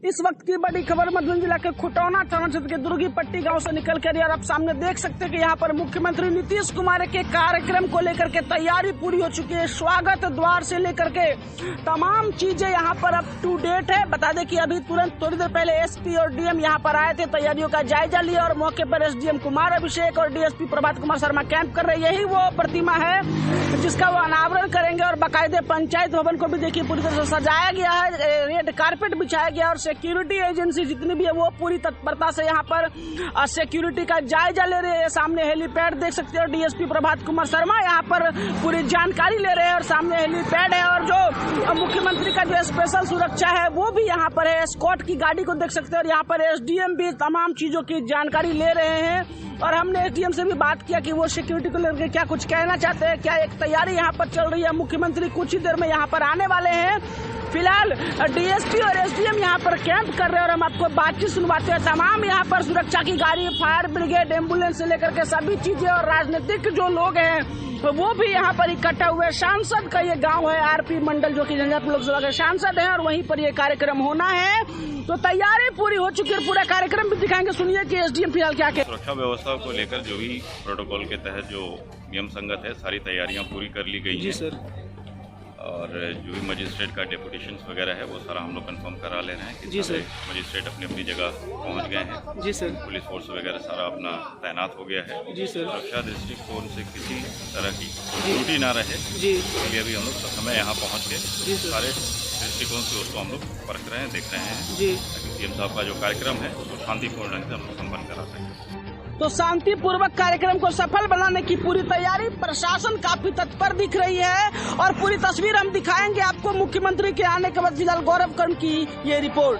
इस वक्त की बड़ी खबर मधुबनी जिला के खुटौना थाना क्षेत्र के दुर्गी पट्टी गांव से निकल कर आप सामने देख सकते हैं कि यहाँ पर मुख्यमंत्री नीतीश कुमार के कार्यक्रम को लेकर के तैयारी पूरी हो चुकी है। स्वागत द्वार से लेकर के तमाम चीजें यहाँ पर अप टू डेट है। बता दें कि अभी तुरंत थोड़ी देर पहले एसपी और डीएम यहाँ पर आए थे, तैयारियों का जायजा लिया और मौके पर एसडीएम कुमार अभिषेक और डीएसपी प्रभात कुमार शर्मा कैंप कर रहे। यही वो प्रतिमा है जिसका वो अनावरण करेंगे और बाकायदे पंचायत भवन को भी देखिए पूरी तरह से सजाया गया है, रेड कारपेट बिछाया गया और सिक्योरिटी एजेंसी जितनी भी है वो पूरी तत्परता से यहाँ पर सिक्योरिटी का जायजा ले रहे हैं। सामने हेलीपैड देख सकते हो, डीएसपी प्रभात कुमार शर्मा यहाँ पर पूरी जानकारी ले रहे हैं और सामने हेलीपैड है और जो मुख्यमंत्री का जो स्पेशल सुरक्षा है वो भी यहाँ पर है। स्कॉट की गाड़ी को देख सकते हैं और यहाँ पर एसडीएम भी तमाम चीजों की जानकारी ले रहे हैं और हमने एसडीएम से भी बात किया कि वो सिक्योरिटी को लेकर क्या कुछ कहना चाहते हैं, क्या एक तैयारी यहाँ पर चल रही है। मुख्यमंत्री कुछ ही देर में यहाँ पर आने वाले हैं। फिलहाल डीएसपी और एसडीएम यहाँ पर कैंप कर रहे हैं और हम आपको बातचीत सुनवाते हैं। तमाम यहाँ पर सुरक्षा की गाड़ी, फायर ब्रिगेड, एम्बुलेंस से लेकर के सभी चीजें और राजनीतिक जो लोग हैं वो भी यहाँ पर इकट्ठा हुए। सांसद का ये गांव है, आरपी मंडल जो कि झंझारपुर लोकसभा के सांसद हैं और वहीं पर ये कार्यक्रम होना है, तो तैयारी पूरी हो चुकी है। पूरा कार्यक्रम भी दिखाएंगे, सुनिए कि एसडीएम फिलहाल क्या कहते हैं। सुरक्षा व्यवस्था को लेकर जो भी प्रोटोकॉल के तहत जो नियम संगत है सारी तैयारियां पूरी कर ली गई हैं सर। और जो भी मजिस्ट्रेट का डेपुटेशंस वगैरह है वो सारा हम लोग कंफर्म करा ले रहे हैं कि जी सर मजिस्ट्रेट अपनी अपनी जगह पहुंच गए हैं। जी सर। पुलिस फोर्स वगैरह सारा अपना तैनात हो गया है। जी सर। सुरक्षा दृष्टिकोण से किसी तरह की त्रुटि ना रहे जी, इसलिए अभी हम लोग समय यहाँ पहुँच के सारे दृष्टिकोण से उसको हम लोग परख रहे हैं, देख रहे हैं जी, ताकि सीएम साहब का जो कार्यक्रम है उसको शांतिपूर्ण ढंग से हम लोग संपन्न करा सकें। तो शांतिपूर्वक कार्यक्रम को सफल बनाने की पूरी तैयारी, प्रशासन काफी तत्पर दिख रही है और पूरी तस्वीर हम दिखाएंगे आपको मुख्यमंत्री के आने के बाद। फिलहाल गौरव कर्ण की ये रिपोर्ट।